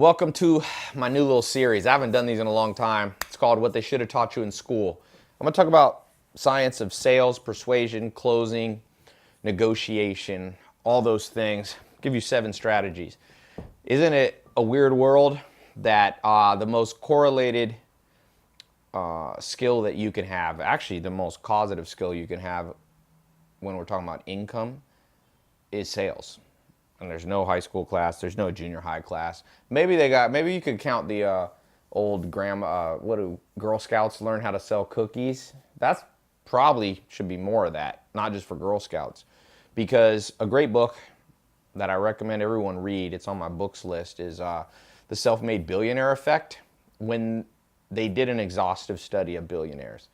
Welcome to my new little series. I haven't done these in a long time. It's called What They Should Have Taught You in School. I'm going to talk about science of sales, persuasion, closing, negotiation, all those things. Give you 7 strategies. Isn't it a weird world that the most correlated skill that you can have, actually the most causative skill you can have when we're talking about income, is sales? And there's no high school class, there's no junior high class. Maybe you could count the old grandma, what do Girl Scouts learn how to sell cookies? That's probably should be more of that, not just for Girl Scouts. Because a great book that I recommend everyone read, it's on my books list, is The Self-Made Billionaire Effect. When they did an exhaustive study of billionaires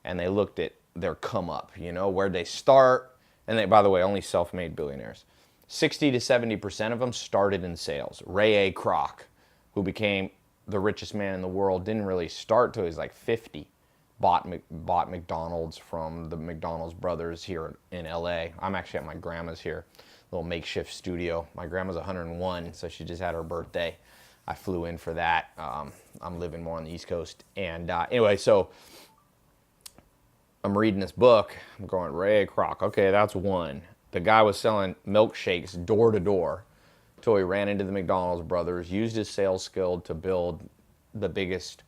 and they looked at their come up, where they start, and they, by the way, only self-made billionaires. 60 to 70% of them started in sales. Ray A. Kroc, who became the richest man in the world, didn't really start till he was like 50. Bought McDonald's from the McDonald's brothers here in LA. I'm actually at my grandma's here, little makeshift studio. My grandma's 101, so she just had her birthday. I flew in for that. I'm living more on the East Coast. And anyway, so I'm reading this book. I'm going, Ray A. Kroc. Okay, that's one. The guy was selling milkshakes door to door until he ran into the McDonald's brothers, used his sales skill to build the biggest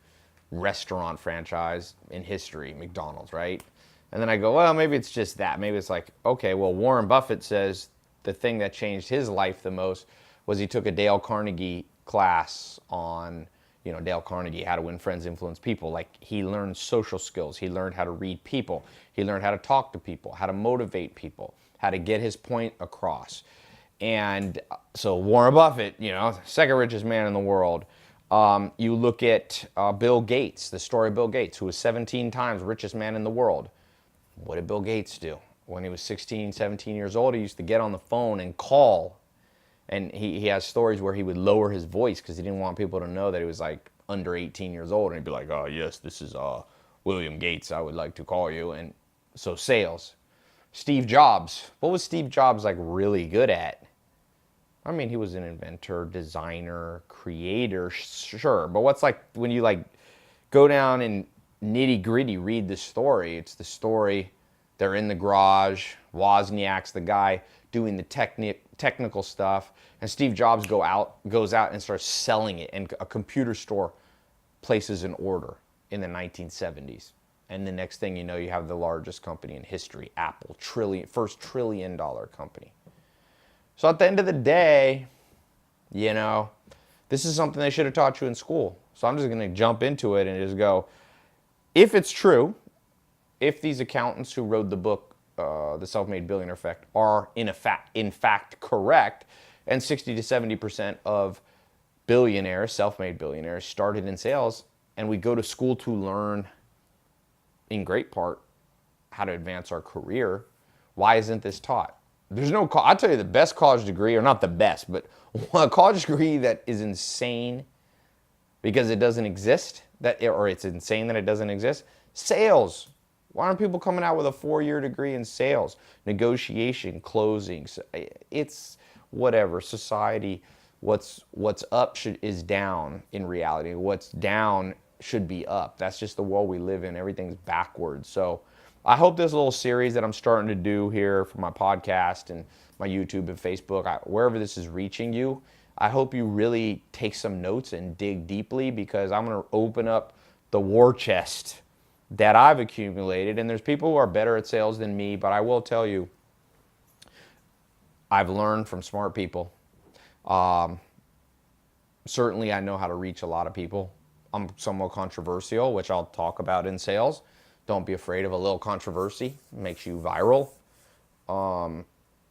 restaurant franchise in history, McDonald's, right? And then I go, well, maybe it's just that. Maybe it's like, okay, well, Warren Buffett says the thing that changed his life the most was he took a Dale Carnegie class on, Dale Carnegie, how to win friends, influence people. Like, he learned social skills. He learned how to read people. He learned how to talk to people, how to motivate people, how to get his point across. And so Warren Buffett, second richest man in the world. You look at Bill Gates, the story of Bill Gates, who was 17 times richest man in the world. What did Bill Gates do? When he was 16, 17 years old, he used to get on the phone and call. And he has stories where he would lower his voice because he didn't want people to know that he was like under 18 years old. And he'd be like, oh, yes, this is William Gates. I would like to call you. And so sales. Steve Jobs. What was Steve Jobs like really good at? I mean, he was an inventor, designer, creator, sure. But what's like when you like go down and nitty gritty read the story? It's the story. They're in the garage. Wozniak's the guy doing the technical stuff, and Steve Jobs goes out and starts selling it, and a computer store places an order in the 1970s. And the next thing you know, you have the largest company in history, Apple, first $1 trillion company. So at the end of the day, this is something they should have taught you in school. So I'm just going to jump into it and just go, if it's true, if these accountants who wrote the book, The Self-Made Billionaire Effect, are in fact correct, and 60 to 70% of billionaires, self-made billionaires, started in sales, and we go to school to learn, in great part, how to advance our career, why isn't this taught? There's no, I'll tell you the best college degree, or not the best, but a college degree that is insane because it doesn't exist, or it's insane that it doesn't exist, sales. Why aren't people coming out with a 4-year degree in sales, negotiation, closing? It's whatever. Society, what's up is down in reality. What's down should be up. That's just the world we live in. Everything's backwards. So I hope this little series that I'm starting to do here for my podcast and my YouTube and Facebook, wherever this is reaching you, I hope you really take some notes and dig deeply, because I'm going to open up the war chest that I've accumulated. And there's people who are better at sales than me, but I will tell you, I've learned from smart people. Certainly I know how to reach a lot of people. I'm somewhat controversial, which I'll talk about in sales. Don't be afraid of a little controversy. It makes you viral.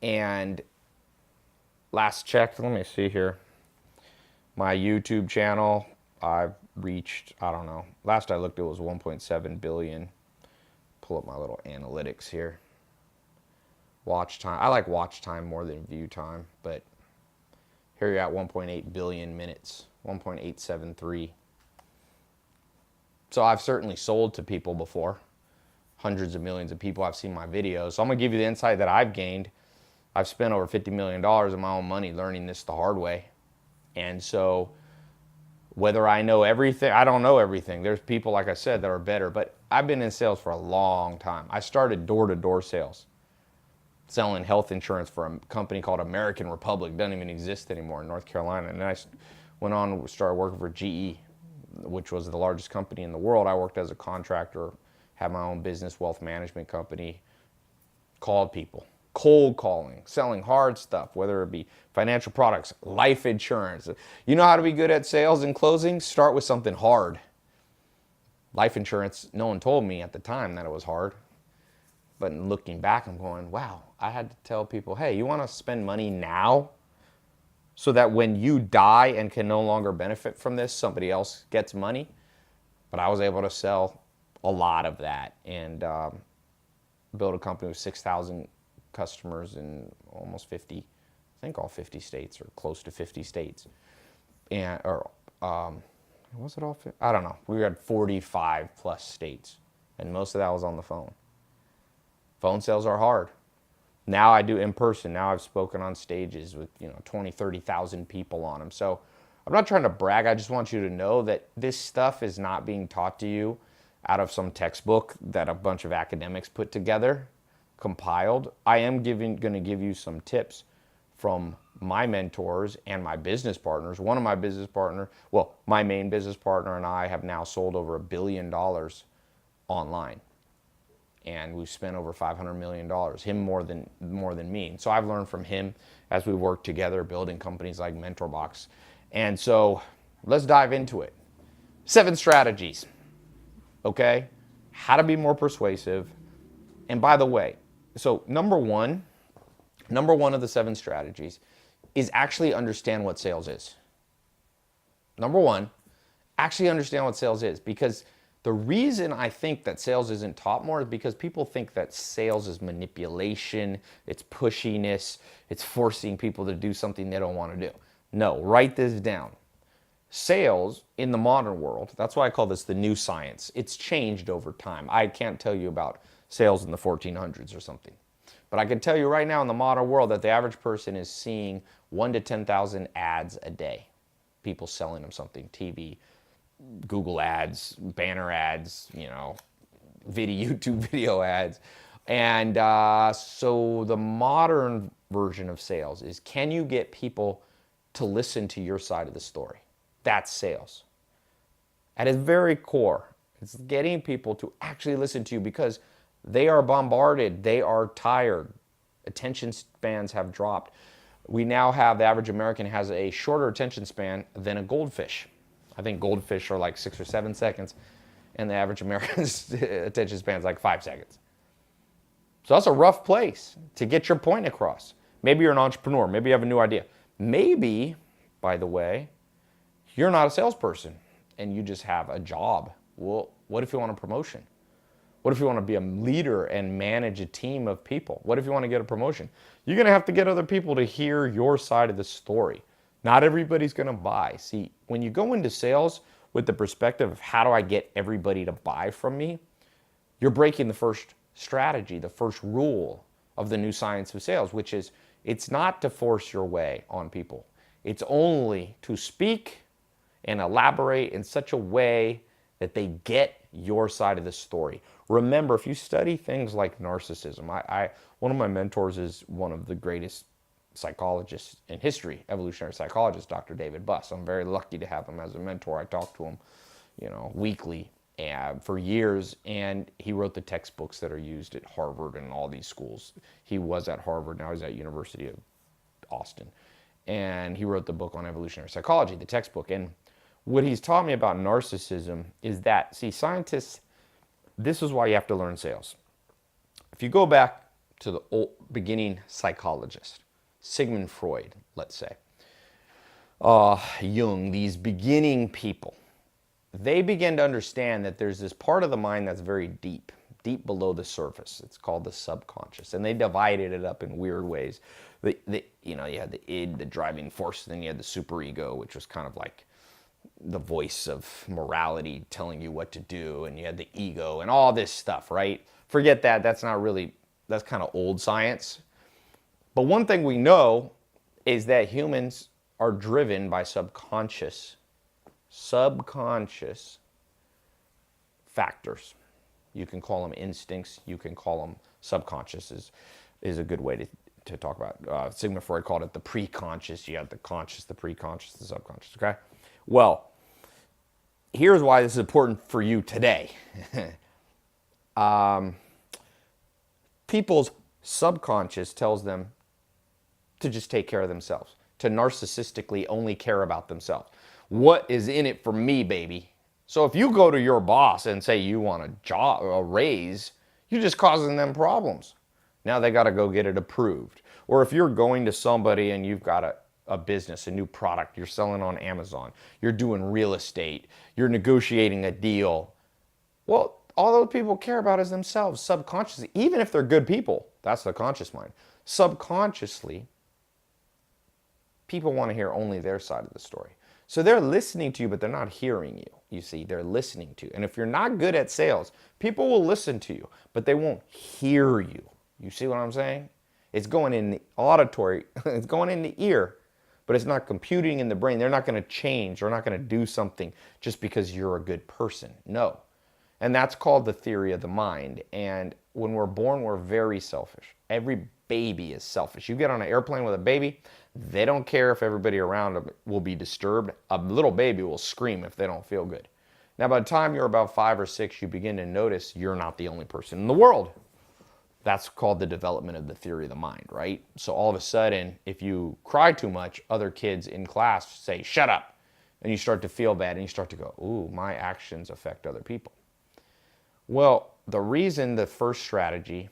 And last check, let me see here. My YouTube channel, I've reached, I don't know. Last I looked, it was 1.7 billion. Pull up my little analytics here. Watch time. I like watch time more than view time, but here you're at 1.8 billion minutes, 1.873. So I've certainly sold to people before. Hundreds of millions of people have seen my videos. So I'm going to give you the insight that I've gained. I've spent over $50 million of my own money learning this the hard way. And so Whether I know everything, I don't know everything. There's people, like I said, that are better, but I've been in sales for a long time. I started door-to-door sales, selling health insurance for a company called American Republic. Doesn't even exist anymore in North Carolina. And then I went on and started working for GE, which was the largest company in the world. I worked as a contractor, had my own business, wealth management company, called people, cold calling, selling hard stuff, whether it be financial products, life insurance. You know how to be good at sales and closing? Start with something hard. Life insurance, no one told me at the time that it was hard. But looking back, I'm going, wow, I had to tell people, hey, you want to spend money now so that when you die and can no longer benefit from this, somebody else gets money? But I was able to sell a lot of that and build a company with 6,000 customers in almost 50, I think all 50 states or close to 50 states. And, was it all 50? I don't know. We had 45 plus states, and most of that was on the phone. Phone sales are hard. Now I do in person. Now I've spoken on stages with 20, 30,000 people on them. So I'm not trying to brag. I just want you to know that this stuff is not being taught to you out of some textbook that a bunch of academics put together, compiled. I am going to give you some tips from my mentors and my business partners. One of my business partner, well, my main business partner and I have now sold over $1 billion online. And we've spent over $500 million, him more than me. And so I've learned from him as we work together, building companies like MentorBox. And so let's dive into it. 7 strategies, okay? How to be more persuasive. And by the way, so number one of the 7 strategies is actually understand what sales is. Number one, actually understand what sales is, because the reason I think that sales isn't taught more is because people think that sales is manipulation, it's pushiness, it's forcing people to do something they don't want to do. No, write this down. Sales in the modern world, that's why I call this the new science. It's changed over time. I can't tell you about sales in the 1400s or something. But I can tell you right now in the modern world that the average person is seeing 1 to 10,000 ads a day. People selling them something, TV, Google ads, banner ads, YouTube video ads. And so the modern version of sales is, can you get people to listen to your side of the story? That's sales. At its very core, it's getting people to actually listen to you because they are bombarded, they are tired, attention spans have dropped. We now have, the average American has a shorter attention span than a goldfish. I think goldfish are like 6 or 7 seconds, and the average American's attention span is like 5 seconds. So that's a rough place to get your point across. Maybe you're an entrepreneur. Maybe you have a new idea. Maybe, by the way, you're not a salesperson and you just have a job. Well, what if you want a promotion? What if you want to be a leader and manage a team of people? What if you want to get a promotion? You're going to have to get other people to hear your side of the story. Not everybody's going to buy. See, when you go into sales with the perspective of how do I get everybody to buy from me, you're breaking the first strategy, the first rule of the new science of sales, which is it's not to force your way on people. It's only to speak and elaborate in such a way that they get your side of the story. Remember, if you study things like narcissism, one of my mentors is one of the greatest psychologists in history, evolutionary psychologist, Dr. David Buss. I'm very lucky to have him as a mentor. I talk to him, weekly for years, and he wrote the textbooks that are used at Harvard and all these schools. He was at Harvard, now he's at University of Austin. And he wrote the book on evolutionary psychology, the textbook. And what he's taught me about narcissism is that, see, scientists, this is why you have to learn sales. If you go back to the old beginning psychologist, Sigmund Freud, let's say, Jung, these beginning people, they began to understand that there's this part of the mind that's very deep below the surface. It's called the subconscious, and they divided it up in weird ways. You had the id, the driving force, then you had the superego, which was kind of like the voice of morality telling you what to do, and you had the ego and all this stuff, right? Forget that. That's kind of old science. But one thing we know is that humans are driven by subconscious subconscious factors. You can call them instincts. You can call them subconscious is a good way to talk about. Sigmund Freud called it the preconscious. You have the conscious, the preconscious, the subconscious. Okay. Well, here's why this is important for you today. People's subconscious tells them to just take care of themselves, to narcissistically only care about themselves. What is in it for me, baby? So if you go to your boss and say you want a job, a raise, you're just causing them problems. Now they got to go get it approved. Or if you're going to somebody and you've got a business, a new product, you're selling on Amazon, you're doing real estate, you're negotiating a deal. Well, all those people care about is themselves subconsciously, even if they're good people. That's the conscious mind. Subconsciously, people want to hear only their side of the story. So they're listening to you, but they're not hearing you. You see, they're listening to you. And if you're not good at sales, people will listen to you, but they won't hear you. You see what I'm saying? It's going in the auditory, it's going in the ear, but it's not computing in the brain. They're not going to change. They're not going to do something just because you're a good person. No. And that's called the theory of the mind. And when we're born, we're very selfish. Every baby is selfish. You get on an airplane with a baby, they don't care if everybody around them will be disturbed. A little baby will scream if they don't feel good. Now, by the time you're about 5 or 6, you begin to notice you're not the only person in the world. That's called the development of the theory of the mind, right? So all of a sudden, if you cry too much, other kids in class say, shut up. And you start to feel bad and you start to go, ooh, my actions affect other people. Well, the reason the first strategy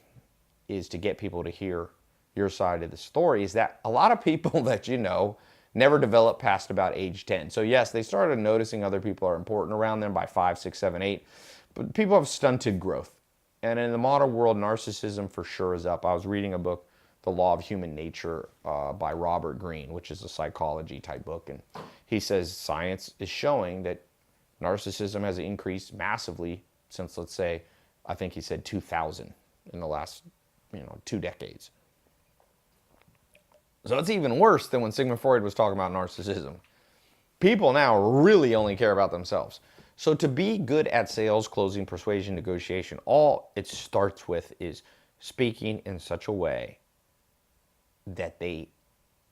is to get people to hear your side of the story is that a lot of people that you know never develop past about age 10. So yes, they started noticing other people are important around them by 5, 6, 7, 8, but people have stunted growth. And in the modern world, narcissism for sure is up. I was reading a book, The Law of Human Nature by Robert Greene, which is a psychology type book. And he says science is showing that narcissism has increased massively since, let's say, I think he said 2000 in the last, 2 decades. So it's even worse than when Sigmund Freud was talking about narcissism. People now really only care about themselves. So to be good at sales, closing, persuasion, negotiation, all it starts with is speaking in such a way that they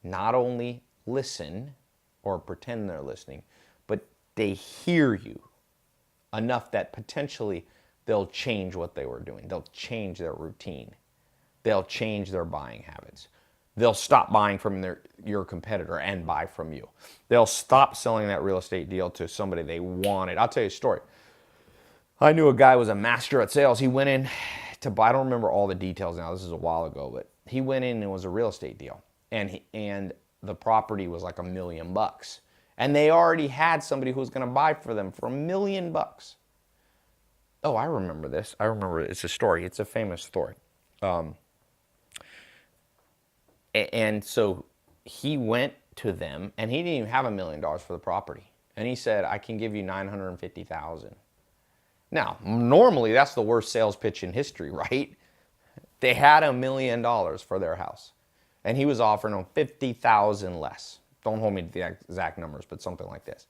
not only listen or pretend they're listening, but they hear you enough that potentially they'll change what they were doing. They'll change their routine. They'll change their buying habits. They'll stop buying from your competitor and buy from you. They'll stop selling that real estate deal to somebody they wanted. I'll tell you a story. I knew a guy who was a master at sales. He went in to buy, I don't remember all the details now, this is a while ago, but he went in and it was a real estate deal. And the property was like $1 million. And they already had somebody who was going to buy for them for $1 million. Oh, I remember this. I remember it. It's a story. It's a famous story. And so he went to them, and he didn't even have $1 million for the property. And he said, I can give you $950,000. Now, normally that's the worst sales pitch in history, right? They had $1 million for their house, and he was offering them $50,000 less. Don't hold me to the exact numbers, but something like this.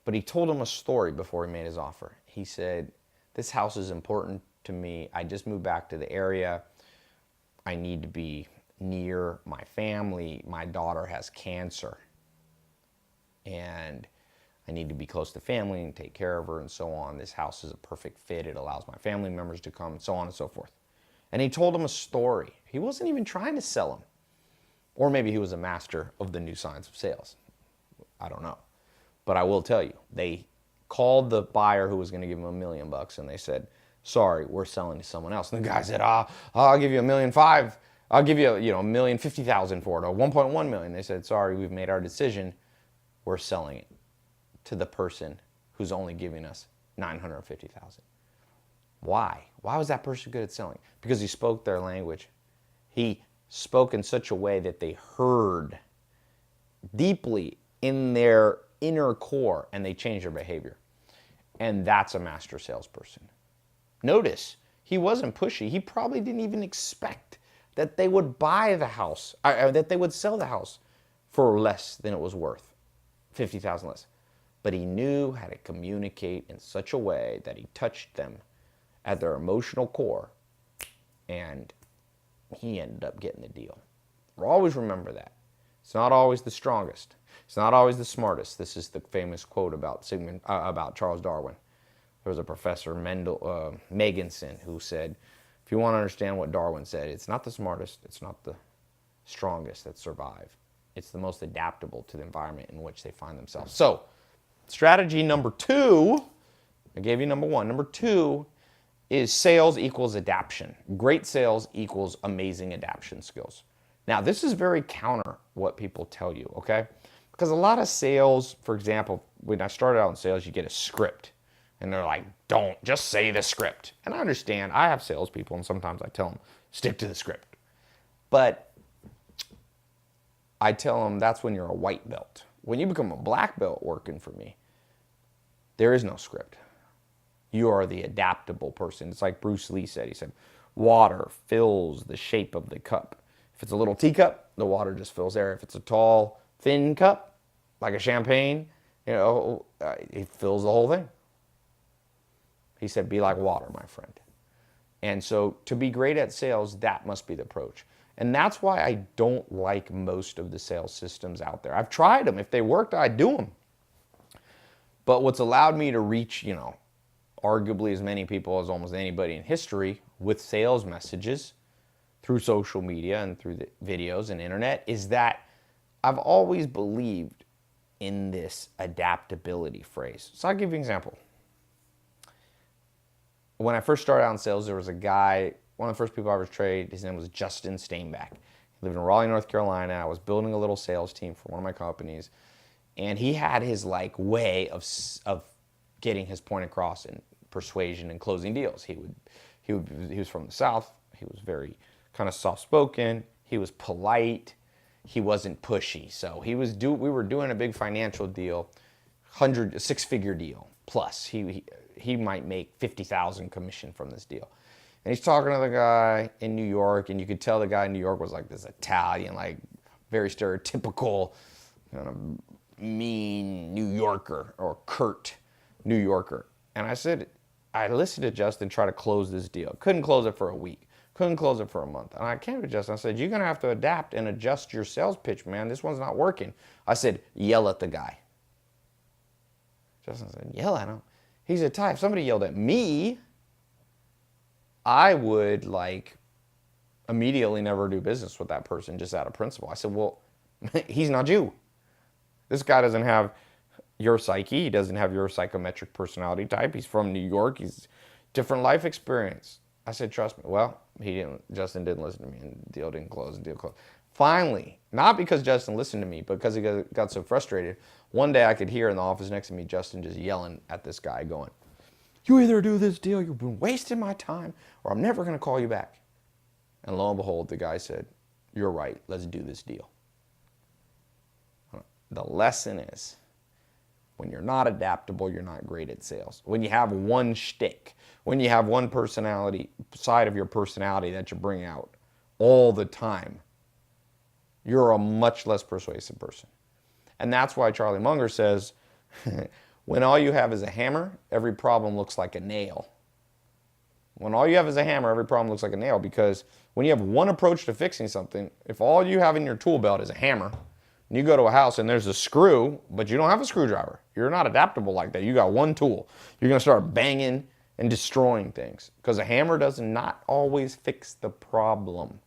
But he told him a story before he made his offer. He said, this house is important to me. I just moved back to the area. I need to be near my family. My daughter has cancer. And I need to be close to family and take care of her and so on. This house is a perfect fit. It allows my family members to come, so on and so forth. And he told him a story. He wasn't even trying to sell him. Or maybe he was a master of the new science of sales. I don't know. But I will tell you, they called the buyer who was going to give him $1 million and they said, sorry, we're selling to someone else. And the guy said, I'll give you $1.5 million. I'll give you, $1,050,000 for it, or $1.1 million. They said, sorry, we've made our decision. We're selling it to the person who's only giving us $950,000. Why? Why was that person good at selling? Because he spoke their language. He spoke in such a way that they heard deeply in their inner core, and they changed their behavior. And that's a master salesperson. Notice, he wasn't pushy. He probably didn't even expect that they would buy the house, that they would sell the house for less than it was worth, $50,000 less. but he knew how to communicate in such a way that he touched them at their emotional core, and he ended up getting the deal. We'll always remember that. It's not always the strongest. It's not always the smartest. This is the famous quote about Charles Darwin. There was a professor, Meganson, who said, if you want to understand what Darwin said, it's not the smartest, it's not the strongest that survive. It's the most adaptable to the environment in which they find themselves. So, strategy number 2, I gave you number 1. Number 2 is sales equals adaptation. Great sales equals amazing adaptation skills. Now, this is very counter what people tell you, okay? Because a lot of sales, for example, when I started out in sales, you get a script. And they're like, don't, just say the script. And I understand, I have salespeople, and sometimes I tell them, stick to the script. But I tell them that's when you're a white belt. When you become a black belt working for me, there is no script. You are the adaptable person. It's like Bruce Lee said. He said, water fills the shape of the cup. If it's a little teacup, the water just fills there. If it's a tall, thin cup, like a champagne, it fills the whole thing. He said, be like water, my friend. And so to be great at sales, that must be the approach. And that's why I don't like most of the sales systems out there. I've tried them. If they worked, I'd do them. But what's allowed me to reach, arguably as many people as almost anybody in history with sales messages through social media and through the videos and internet is that I've always believed in this adaptability phrase. So I'll give you an example. When I first started out in sales, there was a guy, one of the first people I ever traded, his name was Justin Steinbach. He lived in Raleigh, North Carolina. I was building a little sales team for one of my companies. And he had his way of getting his point across in persuasion and closing deals. He was from the South. He was very kind of soft-spoken. He was polite. He wasn't pushy. So we were doing a big financial deal, a six-figure deal plus. He might make 50,000 commission from this deal. And he's talking to the guy in New York, and you could tell the guy in New York was like this Italian, very stereotypical, mean New Yorker or curt New Yorker. And I listened to Justin try to close this deal. Couldn't close it for a week. Couldn't close it for a month. And I came to Justin. I said, you're going to have to adapt and adjust your sales pitch, man. This one's not working. I said, yell at the guy. Justin said, yell at him? He's a type. If somebody yelled at me, I would immediately never do business with that person just out of principle. I said, well, he's not you. This guy doesn't have your psyche. He doesn't have your psychometric personality type. He's from New York. He's different life experience. I said, trust me. Well, Justin didn't listen to me, and the deal didn't close, and the deal closed. Finally, not because Justin listened to me, but because he got so frustrated, one day I could hear in the office next to me, Justin just yelling at this guy going, you either do this deal, you've been wasting my time, or I'm never going to call you back. And lo and behold, the guy said, you're right, let's do this deal. The lesson is, when you're not adaptable, you're not great at sales. When you have one shtick, when you have one side of your personality that you bring out all the time, you're a much less persuasive person. And that's why Charlie Munger says, when all you have is a hammer, every problem looks like a nail. When all you have is a hammer, every problem looks like a nail, because when you have one approach to fixing something, if all you have in your tool belt is a hammer, and you go to a house and there's a screw, but you don't have a screwdriver, you're not adaptable like that. You got one tool. You're going to start banging and destroying things, because a hammer does not always fix the problem.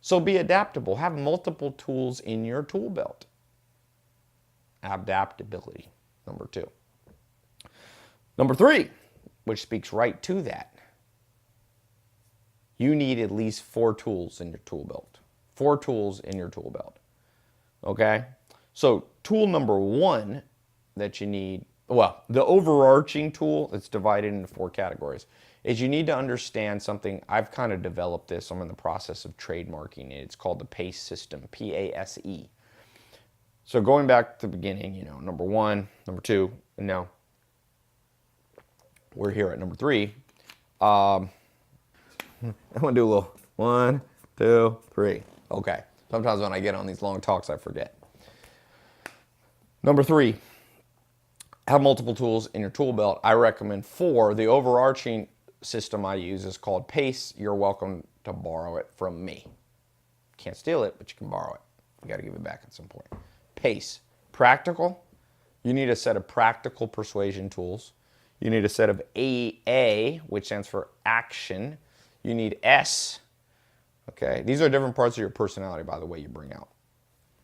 So be adaptable. Have multiple tools in your tool belt. Adaptability, number 2. Number 3, which speaks right to that. You need at least 4 tools in your tool belt. 4 tools in your tool belt. Okay? So tool number 1 that you need, the overarching tool that's divided into 4 categories, is you need to understand something. I've kind of developed this. I'm in the process of trademarking it. It's called the PACE system, P-A-S-E. So going back to the beginning, number 1, number 2, and now we're here at number 3. I'm going to do a little 1, 2, 3. Okay. Sometimes when I get on these long talks, I forget. Number 3, have multiple tools in your tool belt. I recommend 4. The overarching system I use is called PACE. You're welcome to borrow it from me. Can't steal it, but you can borrow it. You got to give it back at some point. PACE. Practical. You need a set of practical persuasion tools. You need a set of AA, which stands for action. You need S. Okay, these are different parts of your personality, by the way, you bring out.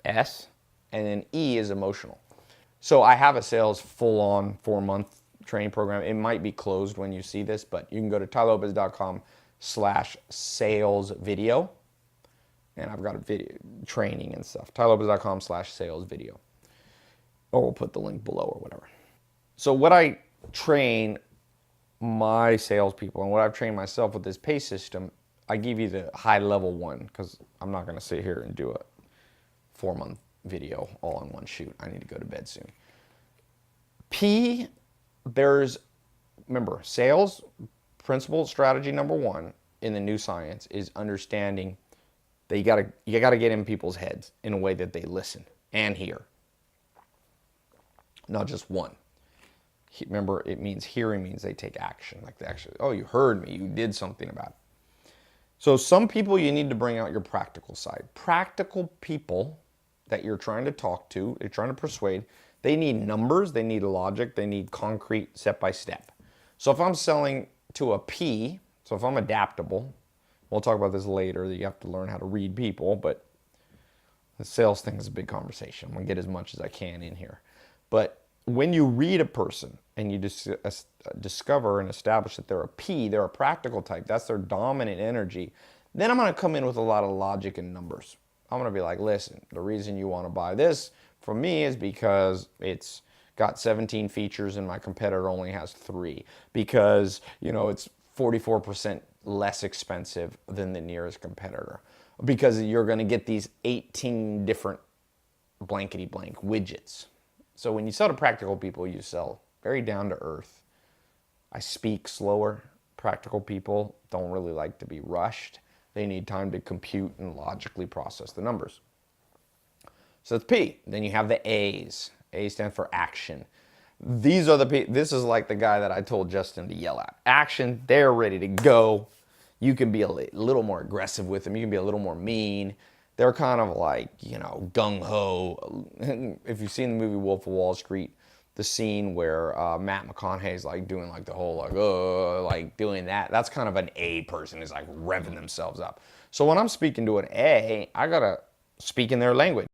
S. And then E is emotional. So I have a sales full-on 4-month training program. It might be closed when you see this, but you can go to tylopez.com/salesvideo. And I've got a video training and stuff. tylopez.com/salesvideo. Or we'll put the link below or whatever. So what I train my salespeople and what I've trained myself with this PACE system, I give you the high level one because I'm not going to sit here and do a 4-month video all in one shoot. I need to go to bed soon. P, remember, sales principle strategy number 1 in the new science is understanding that you gotta get in people's heads in a way that they listen and hear. Not just one. Remember, it means hearing means they take action. Like they actually, oh, you heard me, you did something about it. So some people you need to bring out your practical side. Practical people that you're trying to talk to, you're trying to persuade, they need numbers, they need logic, they need concrete step by step. So if I'm selling to a P, so if I'm adaptable, we'll talk about this later, that you have to learn how to read people, but the sales thing is a big conversation. I'm gonna get as much as I can in here. But when you read a person and you discover and establish that they're a P, they're a practical type, that's their dominant energy, then I'm gonna come in with a lot of logic and numbers. I'm gonna be like, listen, the reason you wanna buy this from me is because it's got 17 features and my competitor only has 3. Because, it's 44% less expensive than the nearest competitor. Because you're gonna get these 18 different blankety blank widgets. So when you sell to practical people, you sell very down to earth. I speak slower. Practical people don't really like to be rushed. They need time to compute and logically process the numbers. So that's P. Then you have the A's. A stands for action. This is like the guy that I told Justin to yell at. Action, they're ready to go. You can be a little more aggressive with them. You can be a little more mean. They're kind of like, gung-ho. If you've seen the movie Wolf of Wall Street, the scene where Matt McConaughey's like doing like the whole like doing that, that's kind of an A person, is like revving themselves up. So when I'm speaking to an A, I gotta speak in their language.